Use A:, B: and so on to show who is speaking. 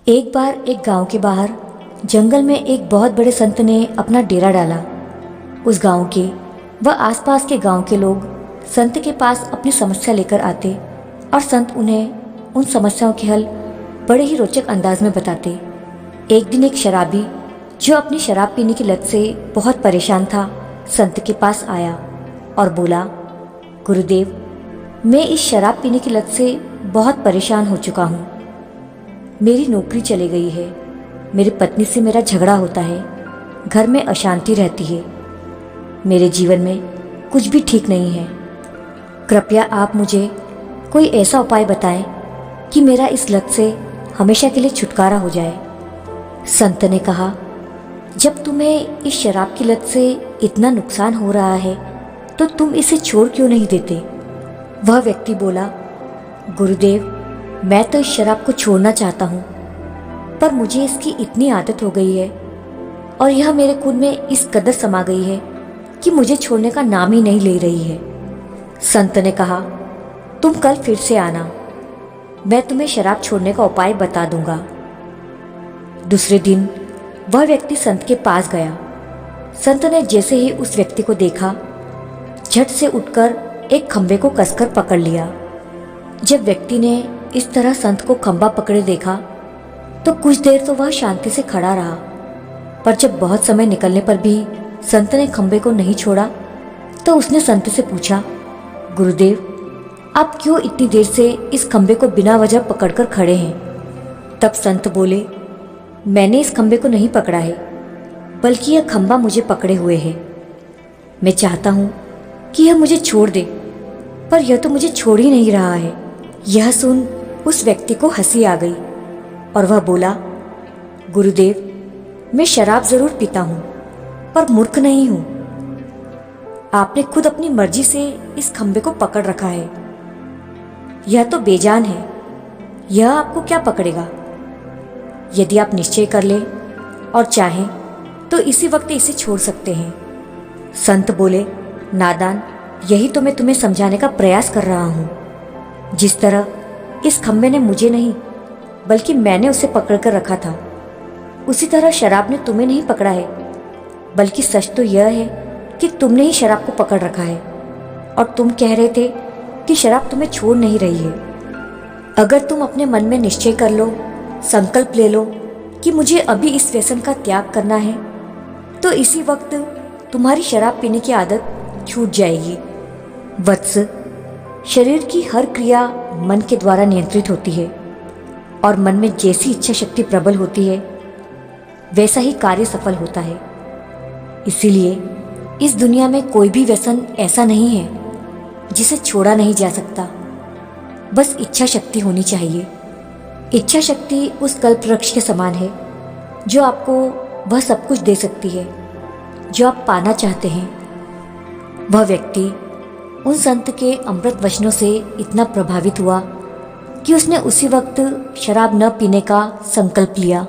A: एक बार एक गांव के बाहर जंगल में एक बहुत बड़े संत ने अपना डेरा डाला। उस गांव के व आसपास के गांव के लोग संत के पास अपनी समस्या लेकर आते और संत उन्हें उन समस्याओं के हल बड़े ही रोचक अंदाज में बताते। एक दिन एक शराबी जो अपनी शराब पीने की लत से बहुत परेशान था, संत के पास आया और बोला, गुरुदेव, मैं इस शराब पीने की लत से बहुत परेशान हो चुका हूँ। मेरी नौकरी चली गई है, मेरी पत्नी से मेरा झगड़ा होता है, घर में अशांति रहती है, मेरे जीवन में कुछ भी ठीक नहीं है। कृपया आप मुझे कोई ऐसा उपाय बताएं कि मेरा इस लत से हमेशा के लिए छुटकारा हो जाए। संत ने कहा, जब तुम्हें इस शराब की लत से इतना नुकसान हो रहा है तो तुम इसे छोड़ क्यों नहीं देते? वह व्यक्ति बोला, गुरुदेव, मैं तो इस शराब को छोड़ना चाहता हूँ, पर मुझे इसकी इतनी आदत हो गई है और यह मेरे खून में इस कदर समा गई है कि मुझे छोड़ने का नाम ही नहीं ले रही है। संत ने कहा, तुम कल फिर से आना, मैं तुम्हें शराब छोड़ने का उपाय बता दूंगा। दूसरे दिन वह व्यक्ति संत के पास गया। संत ने जैसे ही उस व्यक्ति को देखा, झट से उठकर एक खंभे को कसकर पकड़ लिया। जब व्यक्ति ने इस तरह संत को खंभा पकड़े देखा तो कुछ देर तो वह शांति से खड़ा रहा, पर जब बहुत समय निकलने पर भी संत ने खंभे को नहीं छोड़ा तो उसने संत से पूछा, गुरुदेव, आप क्यों इतनी देर से इस खंभे को बिना वजह पकड़कर खड़े हैं? तब संत बोले, मैंने इस खंभे को नहीं पकड़ा है, बल्कि यह खंभा मुझे पकड़े हुए है। मैं चाहता हूँ कि यह मुझे छोड़ दे, पर यह तो मुझे छोड़ ही नहीं रहा है। यह सुन उस व्यक्ति को हंसी आ गई और वह बोला, गुरुदेव, मैं शराब जरूर पीता हूँ, पर मूर्ख नहीं हूँ। आपने खुद अपनी मर्जी से इस खंभे को पकड़ रखा है। यह तो बेजान है, यह आपको क्या पकड़ेगा? यदि आप निश्चय कर लें और चाहें तो इसी वक्त इसे छोड़ सकते हैं। संत बोले, नादान, यही तो मैं तुम्हें समझाने का प्रयास कर रहा हूँ। जिस तरह इस खंभे ने मुझे नहीं बल्कि मैंने उसे पकड़ कर रखा था, उसी तरह शराब ने तुम्हें नहीं पकड़ा है, बल्कि सच तो यह है कि तुमने ही शराब को पकड़ रखा है और तुम कह रहे थे कि शराब तुम्हें छोड़ नहीं रही है। अगर तुम अपने मन में निश्चय कर लो, संकल्प ले लो कि मुझे अभी इस व्यसन का त्याग करना है, तो इसी वक्त तुम्हारी शराब पीने की आदत छूट जाएगी। वत्स, शरीर की हर क्रिया मन के द्वारा नियंत्रित होती है और मन में जैसी इच्छा शक्ति प्रबल होती है वैसा ही कार्य सफल होता है। इसीलिए इस दुनिया में कोई भी व्यसन ऐसा नहीं है जिसे छोड़ा नहीं जा सकता। बस इच्छा शक्ति होनी चाहिए। इच्छा शक्ति उस कल्प वृक्ष के समान है जो आपको वह सब कुछ दे सकती है जो आप पाना चाहते हैं। वह व्यक्ति उन संत के अमृत वचनों से इतना प्रभावित हुआ कि उसने उसी वक्त शराब न पीने का संकल्प लिया।